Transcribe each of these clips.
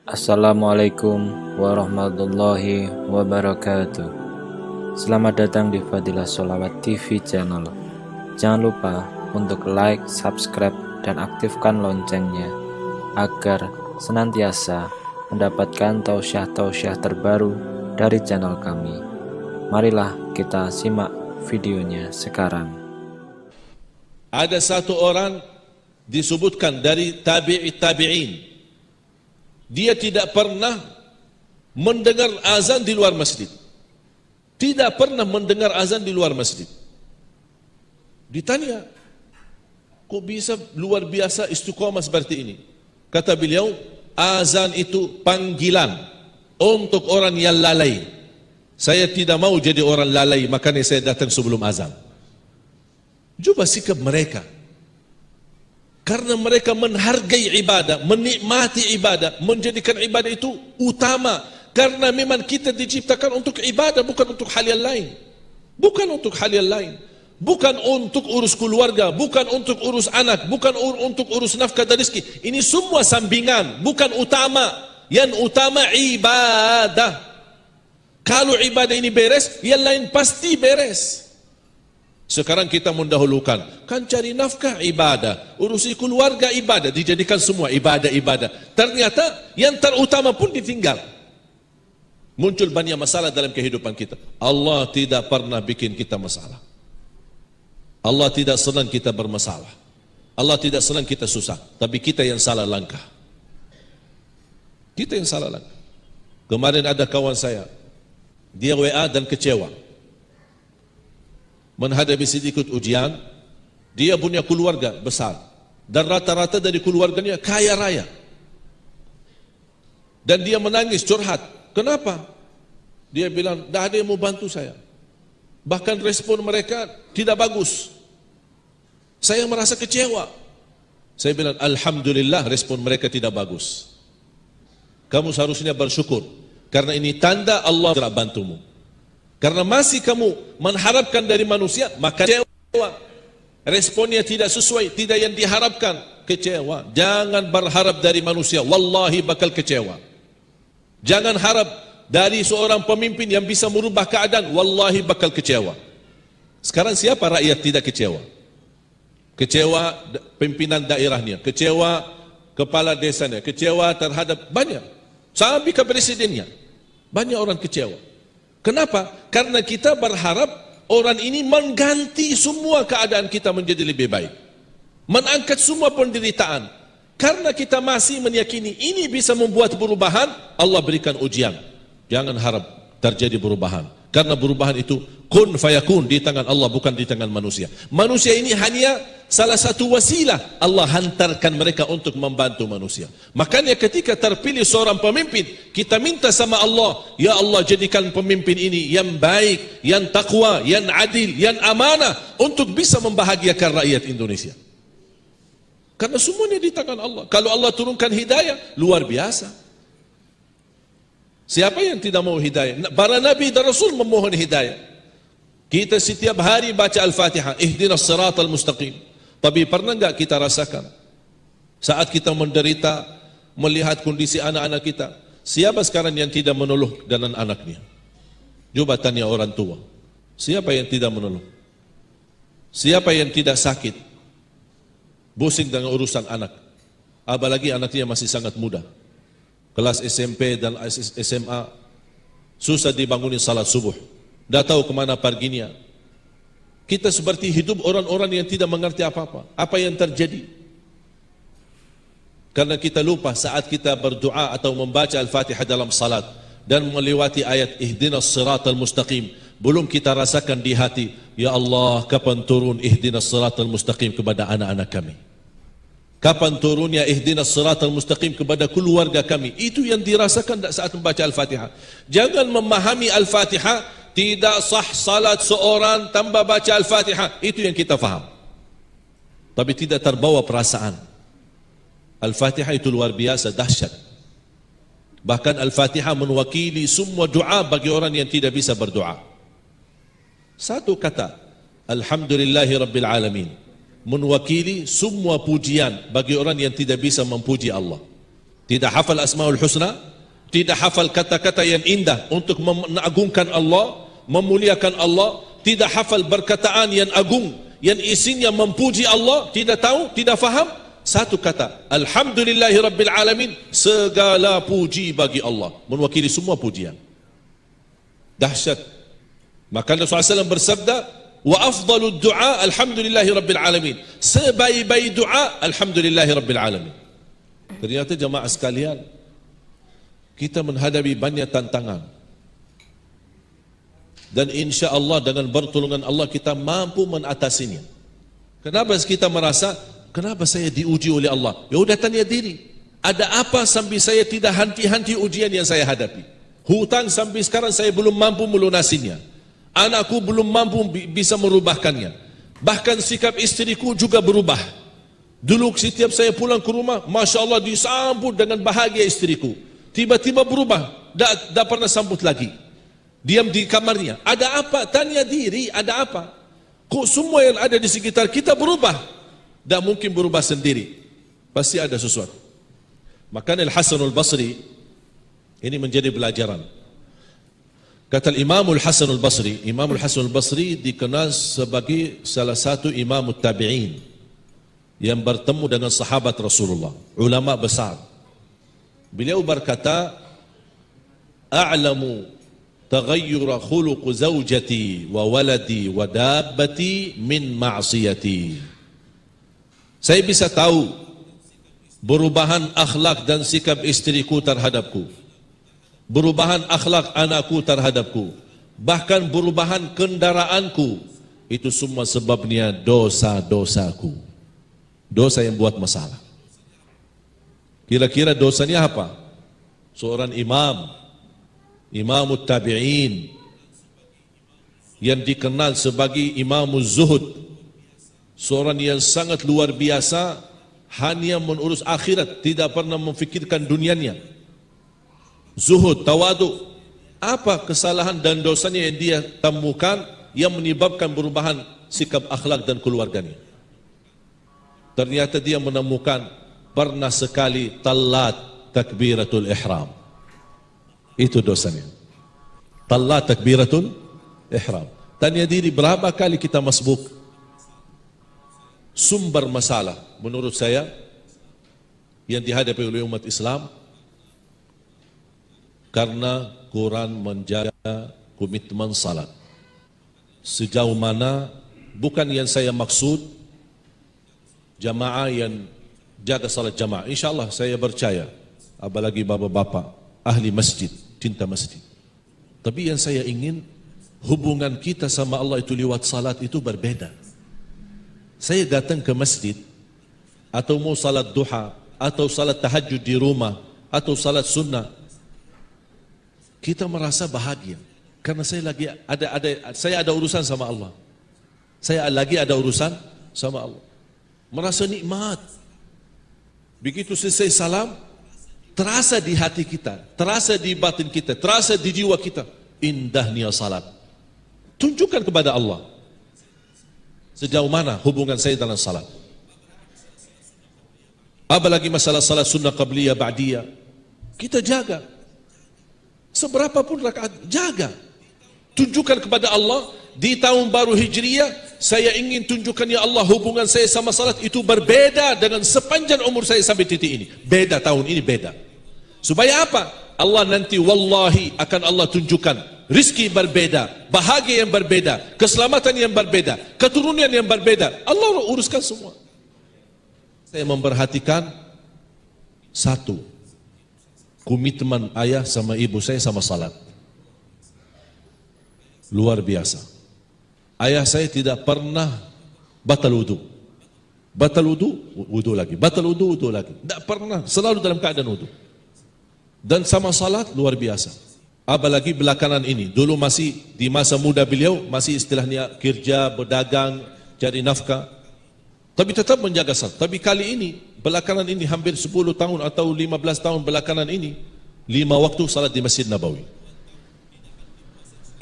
Assalamualaikum warahmatullahi wabarakatuh. Selamat datang di Fadilah Sholawat TV channel. Jangan lupa untuk like, subscribe, dan aktifkan loncengnya agar senantiasa mendapatkan tausiah-tausiah terbaru dari channel kami. Marilah kita simak videonya sekarang. Ada satu orang disebutkan dari tabi'in. Dia tidak pernah mendengar azan di luar masjid. Tidak pernah mendengar azan di luar masjid. Ditanya, kok bisa luar biasa istiqomah seperti ini? Kata beliau, azan itu panggilan untuk orang yang lalai. Saya tidak mau jadi orang lalai, makanya saya datang sebelum azan. Coba sikap mereka. Karena mereka menghargai ibadah, menikmati ibadah, menjadikan ibadah itu utama. Karena memang kita diciptakan untuk ibadah, bukan untuk hal yang lain. Bukan untuk hal yang lain. Bukan untuk urus keluarga, bukan untuk urus anak, bukan untuk urus nafkah dan rezeki. Ini semua sampingan, bukan utama. Yang utama ibadah. Kalau ibadah ini beres, yang lain pasti beres. Sekarang kita mendahulukan, kan cari nafkah ibadah, urusi keluarga ibadah, dijadikan semua ibadah-ibadah. Ternyata yang terutama pun ditinggal. Muncul banyak masalah dalam kehidupan kita. Allah tidak pernah bikin kita masalah. Allah tidak senang kita bermasalah. Allah tidak senang kita susah. Tapi kita yang salah langkah. Kita yang salah langkah. Kemarin ada kawan saya, dia WA dan kecewa. Menghadapi sedikit ujian, dia punya keluarga besar dan rata-rata dari keluarganya kaya raya, dan dia menangis curhat. Kenapa? Dia bilang, tidak ada yang mau bantu saya, bahkan respon mereka tidak bagus. Saya merasa kecewa. Saya bilang, alhamdulillah respon mereka tidak bagus. Kamu seharusnya bersyukur, karena ini tanda Allah tidak bantumu. Karena masih kamu mengharapkan dari manusia, maka kecewa. Responnya tidak sesuai, tidak yang diharapkan, kecewa. Jangan berharap dari manusia, wallahi bakal kecewa. Jangan harap dari seorang pemimpin yang bisa merubah keadaan, wallahi bakal kecewa. Sekarang siapa rakyat tidak kecewa? Kecewa pimpinan daerahnya, kecewa kepala desanya, kecewa terhadap banyak, sampai ke presidennya. Banyak orang kecewa. Kenapa? Karena kita berharap orang ini mengganti semua keadaan kita menjadi lebih baik, mengangkat semua penderitaan. Karena kita masih meyakini ini bisa membuat perubahan, Allah berikan ujian. Jangan harap terjadi perubahan, karena perubahan itu kun fayakun di tangan Allah, bukan di tangan manusia. Manusia ini hanya salah satu wasilah. Allah hantarkan mereka untuk membantu manusia. Makanya ketika terpilih seorang pemimpin, kita minta sama Allah, ya Allah jadikan pemimpin ini yang baik, yang takwa, yang adil, yang amanah, untuk bisa membahagiakan rakyat Indonesia. Karena semuanya di tangan Allah. Kalau Allah turunkan hidayah, luar biasa. Siapa yang tidak mau hidayah? Para nabi dan rasul memohon hidayah. Kita setiap hari baca Al-Fatihah, ihdinas siratal mustaqim. Tapi pernah enggak kita rasakan saat kita menderita, melihat kondisi anak-anak kita, siapa sekarang yang tidak menolong dengan anaknya? Coba tanya orang tua, siapa yang tidak menolong? Siapa yang tidak sakit, pusing dengan urusan anak? Apalagi anaknya masih sangat muda, kelas SMP dan SMA, susah dibangunin salat subuh, tidak tahu kemana perginya. Kita seperti hidup orang-orang yang tidak mengerti apa-apa. Apa yang terjadi? Karena kita lupa saat kita berdoa atau membaca Al-Fatihah dalam salat dan melewati ayat ihdinas siratal mustaqim, belum kita rasakan di hati, ya Allah, kapan turun ihdinas siratal mustaqim kepada anak-anak kami? Kapan turunnya ihdinas siratal mustaqim kepada keluarga kami? Itu yang dirasakan saat membaca Al-Fatihah. Jangan memahami Al-Fatihah, tidak sah salat seorang tanpa baca Al-Fatihah. Itu yang kita faham. Tapi tidak terbawa perasaan. Al-Fatihah itu luar biasa, dahsyat. Bahkan Al-Fatihah mewakili semua doa bagi orang yang tidak bisa berdoa. Satu kata, Alhamdulillahi Rabbil Alamin, mewakili semua pujian bagi orang yang tidak bisa memuji Allah. tidak hafal Asmaul Husna, tidak hafal kata-kata yang indah untuk mengagungkan Allah, memuliakan Allah, tidak hafal perkataan yang agung yang isinya memuji Allah, tidak tahu, tidak faham. Satu kata, Alhamdulillahi Rabbil Alamin, segala puji bagi Allah, mewakili semua pujian. Dahsyat. Maka Rasulullah SAW bersabda, wa afdalu du'a alhamdulillahi Rabbil Alamin, sebaik-baik doa alhamdulillahi Rabbil Alamin. Ternyata jemaah sekalian, kita menghadapi banyak tantangan, dan insya Allah dengan pertolongan Allah kita mampu mengatasinya. Kenapa kita merasa, kenapa saya diuji oleh Allah? Ya udah tanya diri, ada apa sampai saya tidak henti-henti ujian yang saya hadapi? Hutang sampai sekarang saya belum mampu melunasinya, anakku belum mampu bisa merubahkannya, bahkan sikap istriku juga berubah. Dulu setiap saya pulang ke rumah, Masya Allah disambut dengan bahagia istriku, tiba-tiba berubah, tak pernah sambut lagi, diam di kamarnya. Ada apa? Tanya diri, ada apa? Kok semua yang ada di sekitar kita berubah? Tak mungkin berubah sendiri, pasti ada sesuatu. Maka Al-Hasan Al-Basri ini menjadi pelajaran. Kata Imamul Hasan Al-Basri, Imamul Hasan Al-Basri dikenal sebagai salah satu imam tabi'in yang bertemu dengan sahabat Rasulullah, ulama besar. Beliau berkata, a'lamu taghayyura khuluq zawjati wa waladi wa dabbati min ma'siyati. Saya bisa tahu perubahan akhlak dan sikap istriku terhadapku, perubahan akhlak anakku terhadapku, bahkan perubahan kendaraanku, itu semua sebabnya dosa-dosaku, dosa yang buat masalah. Kira-kira dosanya apa? Seorang imamut tabi'in yang dikenal sebagai imamuz zuhud, seorang yang sangat luar biasa, hanya mengurus akhirat, tidak pernah memfikirkan dunianya. Zuhud, tawadu. Apa kesalahan dan dosanya yang dia temukan yang menyebabkan perubahan sikap akhlak dan keluarganya? Ternyata dia menemukan pernah sekali talat takbiratul ihram. Itu dosanya. Talat takbiratul ihram. Tanya diri, berapa kali kita masbuk? Sumber masalah menurut saya yang dihadapi oleh umat Islam karena kurang menjaga komitmen salat. Sejauh mana, bukan yang saya maksud jamaah yang jaga salat jamaah. InsyaAllah saya percaya, apalagi bapak-bapak ahli masjid, cinta masjid. Tapi yang saya ingin, hubungan kita sama Allah itu lewat salat itu berbeda. Saya datang ke masjid, atau mau salat duha, atau salat tahajud di rumah, atau salat sunnah, kita merasa bahagia karena saya lagi ada urusan sama Allah. Saya lagi ada urusan sama Allah. Merasa nikmat. Begitu selesai salam, terasa di hati kita, terasa di batin kita, terasa di jiwa kita, indahnya salat. Tunjukkan kepada Allah sejauh mana hubungan saya dalam salat. Apalagi masalah salat sunnah qabliyah ba'diyah, kita jaga. Seberapa pun rakaat, jaga. Tunjukkan kepada Allah, di tahun baru Hijriyah, saya ingin tunjukkan ya Allah, hubungan saya sama salat itu berbeda dengan sepanjang umur saya sampai titik ini. Beda tahun ini, beda. Supaya apa? Allah nanti wallahi akan Allah tunjukkan rizki berbeda, bahagia yang berbeda, keselamatan yang berbeda, keturunan yang berbeda. Allah uruskan semua. Saya memperhatikan satu, komitmen ayah sama ibu saya sama salat. Luar biasa. Ayah saya tidak pernah batal wudu. Batal wudu, wudu lagi. Batal wudu, wudu lagi. Tidak pernah, selalu dalam keadaan wudu. Dan sama salat luar biasa. Apalagi belakangan ini. Dulu masih di masa muda beliau, masih istilahnya kerja, berdagang, cari nafkah. Tapi tetap menjaga salat. Tapi kali ini, belakangan ini hampir 10 tahun atau 15 tahun belakangan ini, 5 waktu salat di Masjid Nabawi.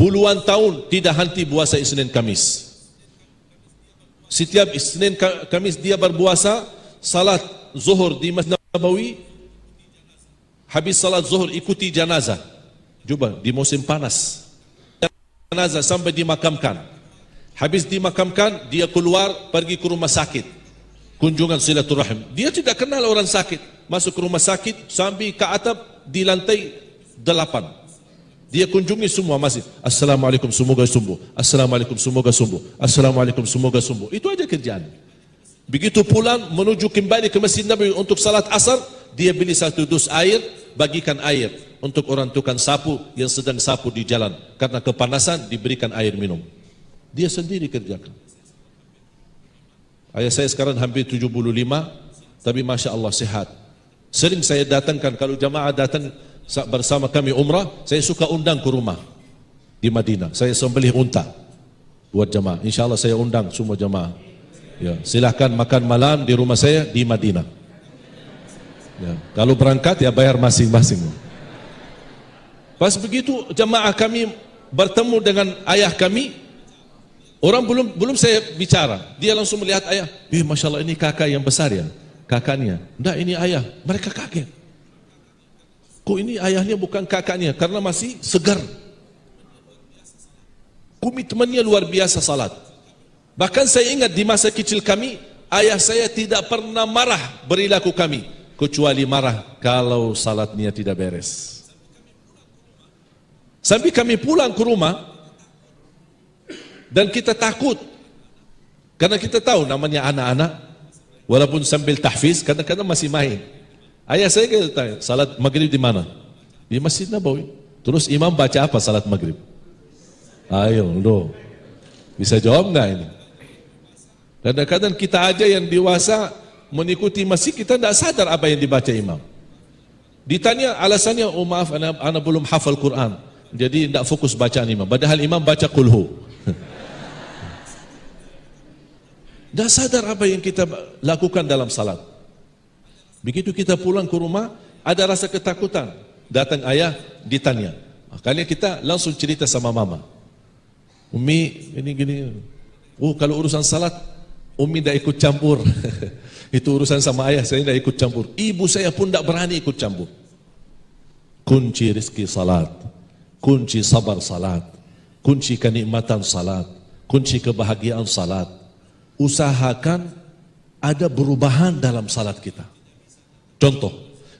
Puluhan tahun tidak henti puasa Isnin Kamis. Setiap Isnin Kamis dia berpuasa, salat zuhur di Masjid Nabawi, habis salat zuhur ikuti janazah. Coba di musim panas. Jenazah sampai dimakamkan. Habis dimakamkan, dia keluar pergi ke rumah sakit. Kunjungan silaturahim. Dia tidak kenal orang sakit. Masuk ke rumah sakit sampai ke atap di lantai 8. Dia kunjungi semua masjid. Assalamualaikum, semoga sembuh. Assalamualaikum, semoga sembuh. Assalamualaikum, semoga sembuh. Itu aja kerjaan. Begitu pulang menuju kembali ke Masjid Nabawi untuk salat asar, dia beli 1 dus air, bagikan air untuk orang tukang sapu yang sedang sapu di jalan. Karena kepanasan diberikan air minum. Dia sendiri kerjakan. Ayah saya sekarang hampir 75, tapi Masya Allah sehat. Sering saya datangkan, kalau jamaah datang bersama kami umrah, saya suka undang ke rumah di Madinah. Saya sembelih unta buat jamaah. Insya Allah saya undang semua jamaah. Ya, silahkan makan malam di rumah saya di Madinah. Ya, kalau berangkat ya bayar masing-masing. Pas begitu jamaah kami bertemu dengan ayah kami, orang belum saya bicara, dia langsung melihat ayah. Masya Allah, ini kakak yang besar ya, kakaknya. Enggak, ini ayah. Mereka kaget. Kok ini ayahnya bukan kakaknya? Karena masih segar. Komitmennya luar biasa salat. Bahkan saya ingat di masa kecil kami, ayah saya tidak pernah marah perilaku kami, kecuali marah kalau salatnya tidak beres. Sampai kami pulang ke rumah, dan kita takut, karena kita tahu namanya anak-anak, walaupun sambil tahfiz, kadang-kadang masih main. Ayah saya kata, salat maghrib di mana? Di Masjid Nabawi. Terus imam baca apa salat maghrib? Ayo, loh. Bisa jawab enggak ini? Kadang-kadang kita aja yang dewasa mengikuti masjid, kita tidak sadar apa yang dibaca imam. Ditanya alasannya, oh maaf, anak belum hafal Quran, jadi tidak fokus bacaan imam. Padahal imam baca kulhu. Tidak sadar apa yang kita lakukan dalam salat. Begitu kita pulang ke rumah, ada rasa ketakutan. Datang ayah, ditanya. Makanya kita langsung cerita sama mama. Umi, ini gini. Oh, kalau urusan salat, Umi tidak ikut campur. Itu urusan sama ayah, saya tidak ikut campur. Ibu saya pun tidak berani ikut campur. Kunci rizki salat, kunci sabar salat, kunci kenikmatan salat, kunci kebahagiaan salat. Usahakan ada perubahan dalam salat kita. Contoh,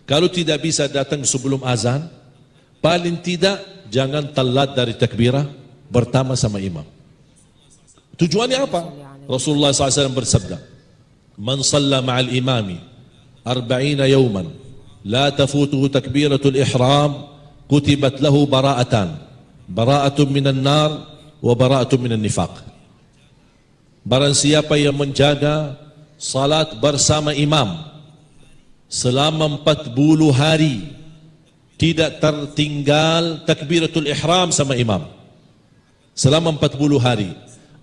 kalau tidak bisa datang sebelum azan, paling tidak jangan telat dari takbirah bertama sama imam. Tujuannya apa? Rasulullah SAW bersabda, "Man shalla ma'al imami 40 yawman la tafutuhu takbiratul ihram kutibat lahu bara'atan, bara'atun minan nar wa bara'atun minan nifaq." Barang siapa yang menjaga salat bersama imam selama 40 hari, tidak tertinggal takbiratul ihram sama imam selama 40 hari,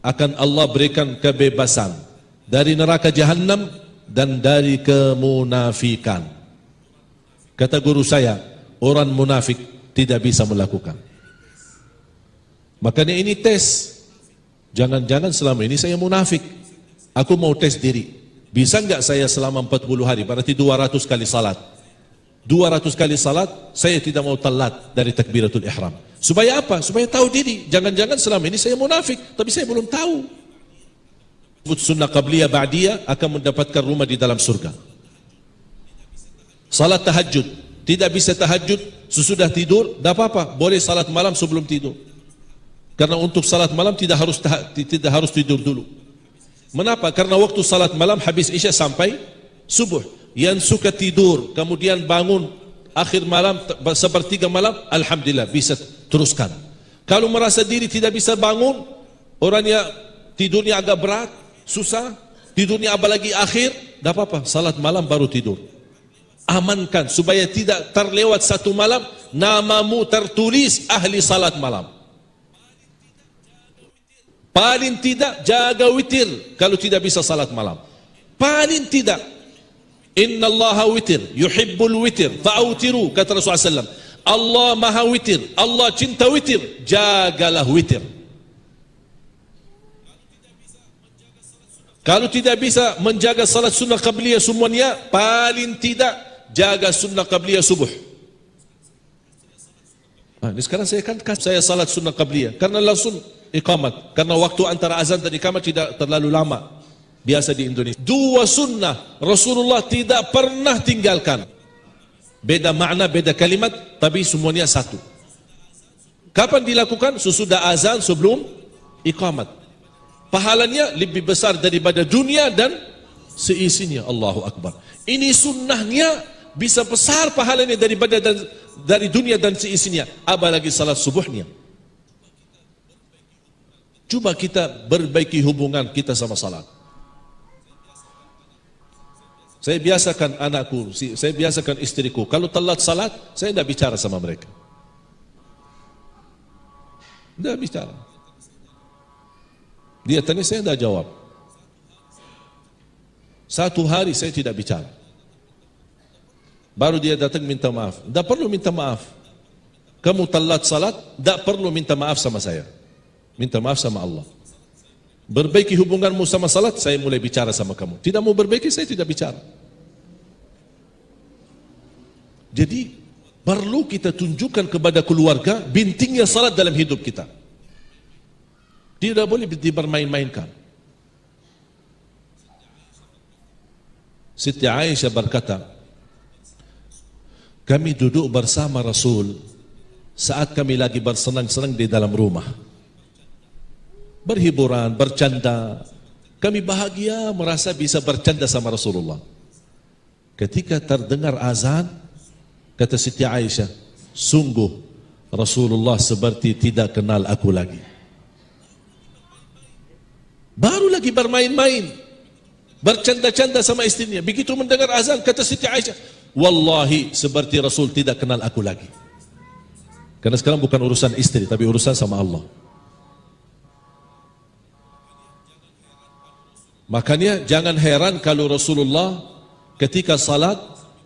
akan Allah berikan kebebasan dari neraka jahanam dan dari kemunafikan. Kata guru saya, orang munafik tidak bisa melakukan. Makanya ini tes. Jangan-jangan selama ini saya munafik. Aku mau tes diri. Bisa enggak saya selama 40 hari, berarti 200 kali salat. 200 kali salat, saya tidak mau telat dari takbiratul ihram. Supaya apa? Supaya tahu diri. Jangan-jangan selama ini saya munafik, tapi saya belum tahu. Sunnah qabliyah ba'diyah akan mendapatkan rumah di dalam surga. Salat tahajud, tidak bisa tahajud sesudah tidur, tidak apa-apa, boleh salat malam sebelum tidur. Karena untuk salat malam tidak harus tidur dulu. Mengapa? Karena waktu salat malam habis isya sampai subuh. Yang suka tidur kemudian bangun akhir malam, sepertiga malam, alhamdulillah bisa teruskan. Kalau merasa diri tidak bisa bangun, orangnya tidurnya agak berat, susah, tidurnya apalagi akhir, tidak apa-apa, salat malam baru tidur. Amankan supaya tidak terlewat satu malam namamu tertulis ahli salat malam. Paling tidak jaga witir kalau tidak bisa salat malam. Paling tidak. Inna allaha witir, yuhibbul witir, fa'autiru, kata Rasulullah SAW. Allah maha witir, Allah cinta witir, jagalah witir. Kalau tidak bisa menjaga salat sunnah qabliyah semuanya, paling tidak jaga sunnah qabliyah subuh. Ini sekarang saya salat sunnah qabliyah karena langsung iqamat. Karena waktu antara azan dan iqamat tidak terlalu lama. Biasa di Indonesia. Dua sunnah Rasulullah tidak pernah tinggalkan. Beda makna, beda kalimat, tapi semuanya satu. Kapan dilakukan? Sesudah azan, sebelum iqamat. Pahalanya lebih besar daripada dunia dan seisinya. Allahu Akbar. Ini sunnahnya bisa besar pahalanya daripada dari dunia dan seisinya. Apalagi salat subuhnya. Cuba kita perbaiki hubungan kita sama salat. Saya biasakan anakku, saya biasakan istriku, kalau telat salat, saya tidak bicara sama mereka. Tidak bicara. Dia tanya, saya tidak jawab. Satu hari saya tidak bicara. Baru dia datang minta maaf. Tidak perlu minta maaf. Kamu telat salat, tidak perlu minta maaf sama saya. Minta maaf sama Allah. Berbaiki hubunganmu sama salat, saya mulai bicara sama kamu. Tidak mau berbaiki, saya tidak bicara. Jadi perlu kita tunjukkan kepada keluarga pentingnya salat dalam hidup kita. Tidak boleh dipermain-mainkan. Siti Aisyah berkata, kami duduk bersama Rasul saat kami lagi bersenang-senang di dalam rumah. Berhiburan, bercanda. Kami bahagia merasa bisa bercanda sama Rasulullah. Ketika terdengar azan, kata Siti Aisyah, sungguh Rasulullah seperti tidak kenal aku lagi. Baru lagi bermain-main, bercanda-canda sama istrinya. Begitu mendengar azan, kata Siti Aisyah, wallahi seperti Rasul tidak kenal aku lagi. Karena sekarang bukan urusan istri, tapi urusan sama Allah. Makanya jangan heran kalau Rasulullah ketika salat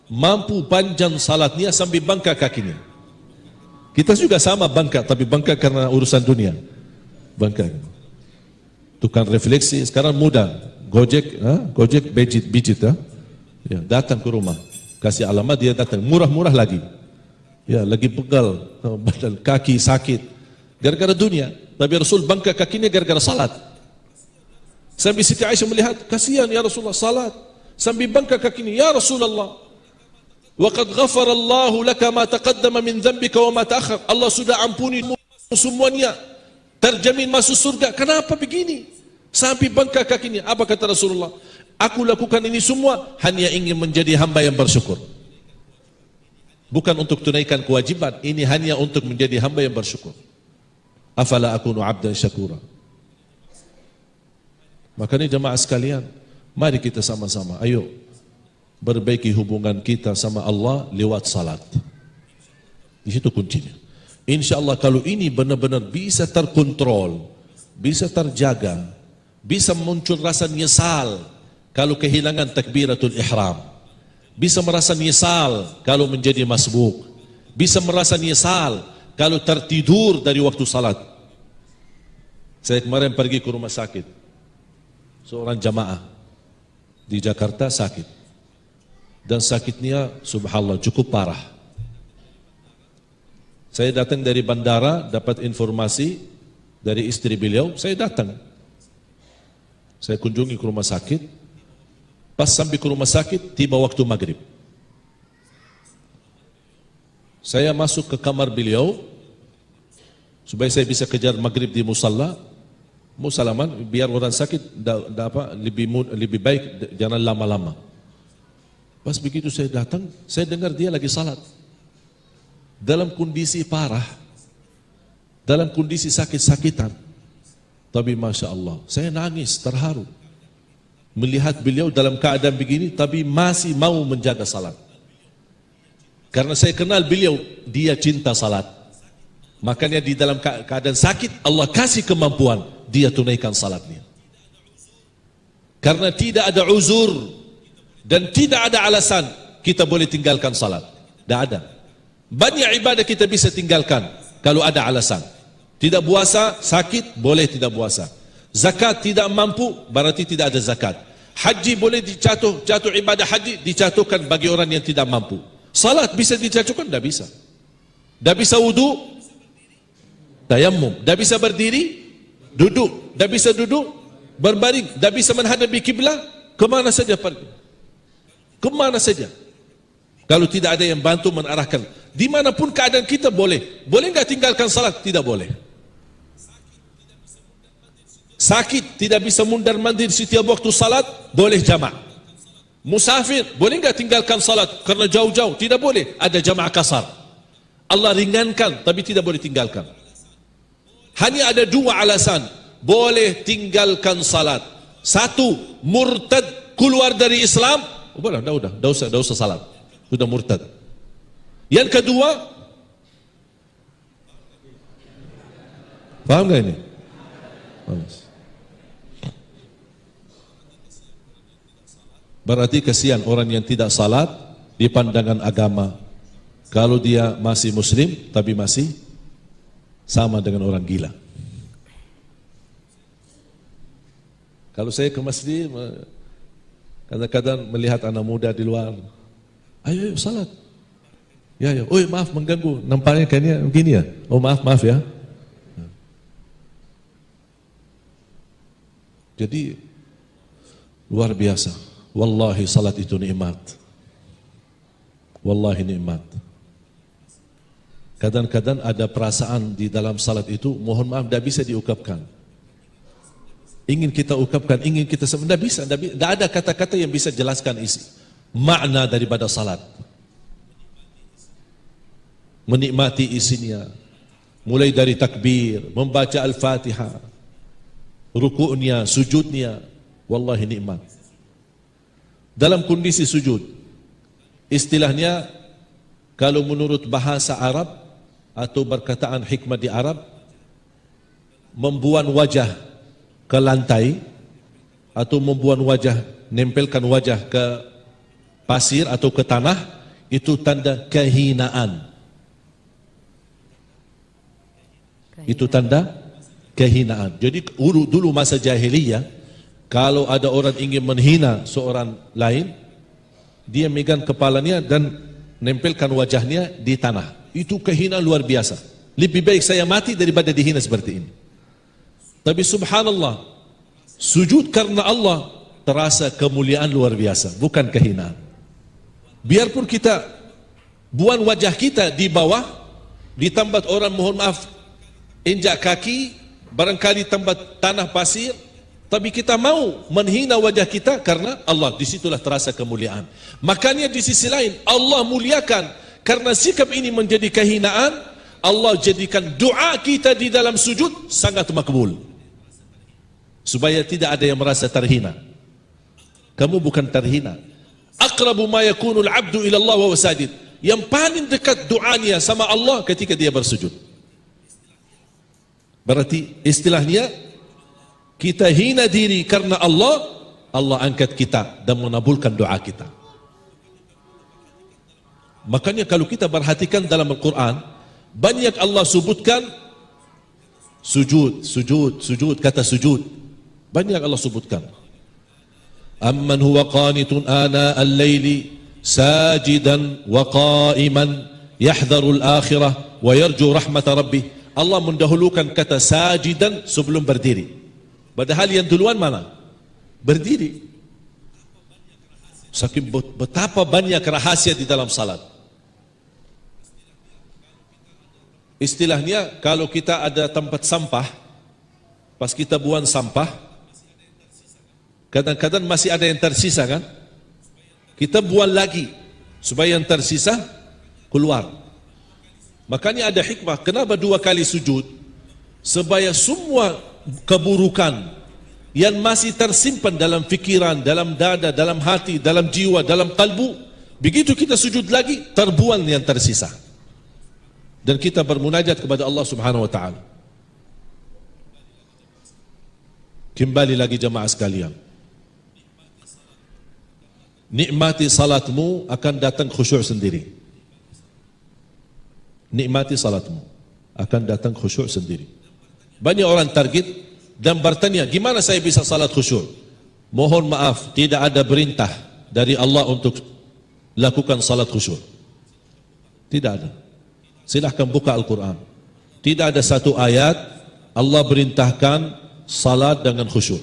mampu panjang salatnya sambil bangkak kakinya. Kita juga sama bangkak, tapi bangkak karena urusan dunia. Bangkak. Tukang refleksi sekarang mudah. Gojek, Gojek bijit, ya, datang ke rumah, kasih alamat, dia datang, murah-murah lagi. Ya, lagi pegal, badan kaki sakit, gara-gara dunia. Tapi Rasul bangkak kakinya gara-gara salat. Sambil Siti Aisyah melihat, kasihan ya Rasulullah salat. Sambil bangkak kakinya, ya Rasulullah, waqad ghafara Allahu laka ma taqaddama min dhanbika wa ma ta'akhkhar. Allah sudah ampuni semuanya, terjamin masuk surga. Kenapa begini? Sampai bangkak kakinya. Apa kata Rasulullah? Aku lakukan ini semua hanya ingin menjadi hamba yang bersyukur. Bukan untuk tunaikan kewajiban, ini hanya untuk menjadi hamba yang bersyukur. Afala akunu abdan syakura. Makanya jemaah sekalian, mari kita sama-sama, ayo perbaiki hubungan kita sama Allah lewat salat. Di situ kuncinya. InsyaAllah kalau ini benar-benar bisa terkontrol, bisa terjaga, bisa muncul rasa nyesal kalau kehilangan takbiratul ihram, bisa merasa nyesal kalau menjadi masbuk, bisa merasa nyesal kalau tertidur dari waktu salat. Saya kemarin pergi ke rumah sakit, seorang jamaah di Jakarta sakit, dan sakitnya subhanallah cukup parah. Saya datang dari bandara, dapat informasi dari istri beliau, saya datang, saya kunjungi ke rumah sakit. Pas sampai ke rumah sakit, tiba waktu maghrib. Saya masuk ke kamar beliau supaya saya bisa kejar maghrib di musalla. Musalaman, biar orang sakit lebih baik jangan lama-lama. Pas begitu saya datang, saya dengar dia lagi salat dalam kondisi parah, dalam kondisi sakit-sakitan. Tapi Masya Allah, saya nangis, terharu melihat beliau dalam keadaan begini, tapi masih mau menjaga salat. Karena saya kenal beliau, dia cinta salat. Makanya di dalam keadaan sakit, Allah kasih kemampuan, dia tunaikan salatnya. Karena tidak ada uzur dan tidak ada alasan kita boleh tinggalkan salat. Tidak ada. Banyak ibadah kita bisa tinggalkan kalau ada alasan. Tidak puasa, sakit, boleh tidak puasa. Zakat tidak mampu, berarti tidak ada zakat. Haji boleh jatuh ibadah haji dijatuhkan bagi orang yang tidak mampu. Salat bisa dijatuhkan? Tidak bisa. Tidak bisa wudu? Tayammum. Dah bisa berdiri, duduk. Dah bisa duduk, berbaring. Dah bisa menghadapi kiblat, kemana saja pergi. Kemana saja. Kalau tidak ada yang bantu menarahkan. Dimanapun keadaan kita boleh. Boleh enggak tinggalkan salat? Tidak boleh. Sakit, tidak bisa mundar mandir setiap waktu salat, boleh jamak. Musafir, boleh enggak tinggalkan salat karena jauh-jauh? Tidak boleh, ada jamak kasar. Allah ringankan, tapi tidak boleh tinggalkan. Hanya ada dua alasan boleh tinggalkan salat. Satu, murtad, keluar dari Islam. Dah usah salat. Sudah murtad. Yang kedua, faham enggak ini? Berarti kesian orang yang tidak salat di pandangan agama. Kalau dia masih muslim tapi masih sama dengan orang gila. Kalau saya ke masjid, kadang-kadang melihat anak muda di luar, ayo salat. Ya, oi maaf mengganggu, nampaknya kayaknya begini ya. Oh maaf ya. Jadi luar biasa. Wallahi salat itu nikmat. Wallahi nikmat. Kadang-kadang ada perasaan di dalam salat itu, mohon maaf, tidak bisa diungkapkan. Ingin kita ungkapkan, ingin kita tidak bisa, tidak ada kata-kata yang bisa jelaskan isi makna daripada salat. Menikmati isinya, mulai dari takbir, membaca Al-Fatihah, ruku'nya, sujudnya, wallahi nikmat. Dalam kondisi sujud, istilahnya kalau menurut bahasa Arab atau perkataan hikmah di Arab, membuang wajah ke lantai atau membuang wajah, nempelkan wajah ke pasir atau ke tanah, itu tanda kehinaan. Itu tanda kehinaan. Jadi dulu masa jahiliyah, kalau ada orang ingin menghina seorang lain, dia megang kepalanya dan nempelkan wajahnya di tanah. Itu kehinaan luar biasa. Lebih baik saya mati daripada dihina seperti ini. Tapi subhanallah, sujud karena Allah terasa kemuliaan luar biasa, bukan kehinaan. Biarpun kita buang wajah kita di bawah, di tempat orang mohon maaf injak kaki, barangkali tempat tanah pasir, tapi kita mau menghina wajah kita karena Allah, disitulah terasa kemuliaan. Makanya di sisi lain Allah muliakan, karena sikap ini menjadi kehinaan, Allah jadikan doa kita di dalam sujud sangat makbul, supaya tidak ada yang merasa terhina. Kamu bukan terhina. Aqrabu ma yakunul abdu ila Allah wa sajid. Yang paling dekat doanya sama Allah ketika dia bersujud. Berarti istilahnya, kita hina diri karena Allah, Allah angkat kita dan menabulkan doa kita. Makanya kalau kita perhatikan dalam Al-Quran, banyak Allah sebutkan sujud, kata sujud. Banyak Allah sebutkan. Amman huwa qanitun ana al-layli sajidan wa qa'iman yahdharul akhirah wa yarju rahmata rabbih. Allah mendahulukan kata sajidan sebelum berdiri. Padahal yang duluan mana? Berdiri. Saking betapa banyak rahasia di dalam salat. Istilahnya, kalau kita ada tempat sampah, pas kita buang sampah, kadang-kadang masih ada yang tersisa kan? Kita buang lagi supaya yang tersisa keluar. Makanya ada hikmah, kenapa 2 kali sujud? Supaya semua keburukan yang masih tersimpan dalam fikiran, dalam dada, dalam hati, dalam jiwa, dalam kalbu, begitu kita sujud lagi, terbuang yang tersisa. Dan kita bermunajat kepada Allah Subhanahu wa ta'ala. Kembali lagi jemaah sekalian, nikmati salatmu akan datang khusyuk sendiri. Nikmati salatmu akan datang khusyuk sendiri. Banyak orang target dan bertanya, gimana saya bisa salat khusyuk? Mohon maaf, tidak ada perintah dari Allah untuk lakukan salat khusyuk. Tidak ada. Silahkan buka Al-Quran. Tidak ada satu ayat Allah perintahkan salat dengan khusyuk.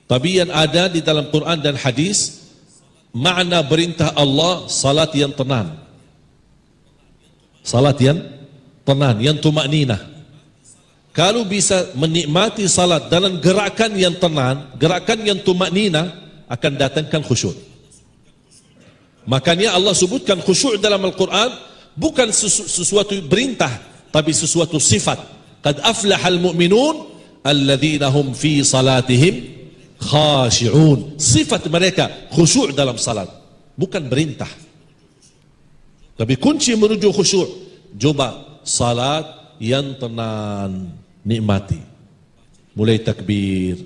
Tapi yang ada di dalam Quran dan hadis, makna perintah Allah salat yang tenang. Salat yang tenang, yang tumakninah. Kalau bisa menikmati salat dalam gerakan yang tenang, gerakan yang tumakninah, akan datangkan khusyuk. Makanya Allah sebutkan khusyuk dalam Al-Quran bukan sesuatu perintah, tapi sesuatu sifat. Qad aflahal mu'minun alladzina hum fi salatihim khashi'un. Sifat mereka khusyuk dalam salat, bukan perintah. Tapi kunci menuju khusyuk, coba salat yang tenang, nikmati. Mulai takbir,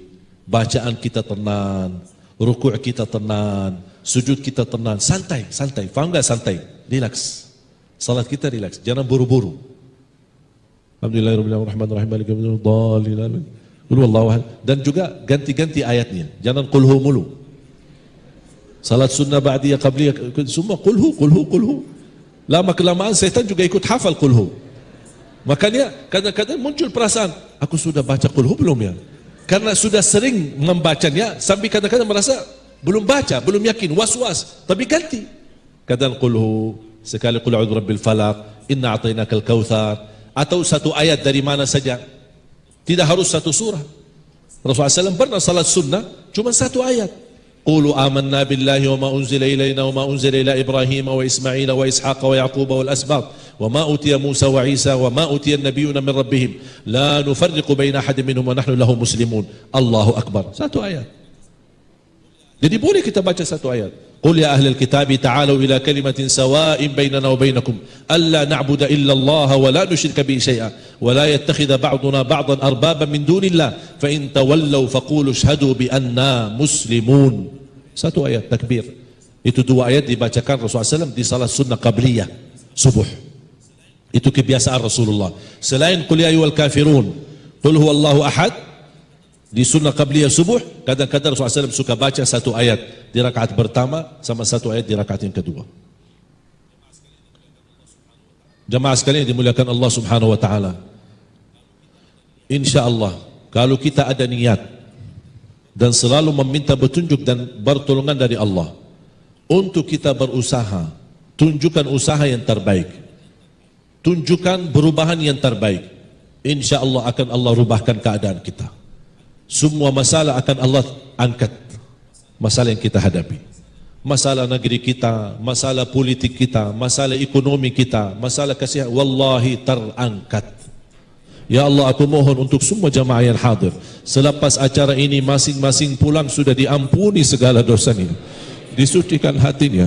bacaan kita tenang, rukuk kita tenang, sujud kita tenang, santai, santai. Faham tak santai? Relax. Salat kita relax, jangan buru-buru. Alhamdulillahirrahmanirrahim, maliki yaumiddin, qul huwallahu ahad. Dan juga ganti-ganti ayatnya, jangan qul hu mulu. Salat sunnah ba'diyah qabliyah semua qul hu. Lama kelamaan setan juga ikut hafal qul hu. Makanya kadang-kadang muncul perasaan, aku sudah baca qul hu belum ya? Karena sudah sering membacanya sampai kadang-kadang merasa belum baca, belum yakin, was-was. Tapi ganti. Kadang qul hu, sekali qul a'udzu birabbil falaq, inna a'tainakal kautsar, atau satu ayat dari mana saja. Tidak harus satu surah. Rasulullah SAW pernah salat sunnah cuma satu ayat. Qulu amanna billahi wa ma unzila ilayna wa ma unzila ila Ibrahim wa Ismail wa Ishaq wa Yaqub wal asbaq wa ma utiya Musa wa Isa wa ma utiya an-nabiyyuna min rabbihim la nufarriqu baina ahadin minhum wa nahnu lahu muslimun. Allahu akbar. Satu ayat. Jadi boleh kita baca satu ayat. Qul ya ahlal kitabi ta'alu ila kalimatin sawa'in bainana wa bainakum alla na'budu illa Allah wa la nusyrika bihi syai'a wa la yattakhidha ba'duna ba'dan arbaban min dunillah fa in tawallaw faqulu ashhadu bi anna muslimun. Satu ayat takbir. Itu dua ayat dibacakan Rasulullah SAW di salat sunnah qabliyah subuh. Itu kebiasaan Rasulullah. Selain qul ya ayyuhal kafirun, qul huwallahu ahad, di sunnah qabliyah subuh kadang-kadang Rasulullah SAW suka baca satu ayat di rakaat pertama sama satu ayat di rakaat yang kedua. Jemaah sekalian dimuliakan Allah Subhanahu wa taala. Insyaallah kalau kita ada niat dan selalu meminta petunjuk dan pertolongan dari Allah untuk kita berusaha, tunjukkan usaha yang terbaik. Tunjukkan perubahan yang terbaik. Insyaallah akan Allah rubahkan keadaan kita. Semua masalah akan Allah angkat. Masalah yang kita hadapi, masalah negeri kita, masalah politik kita, masalah ekonomi kita, masalah kesehatan, wallahi terangkat. Ya Allah, aku mohon untuk semua jamaah yang hadir, selepas acara ini masing-masing pulang sudah diampuni segala dosanya, disucikan hatinya.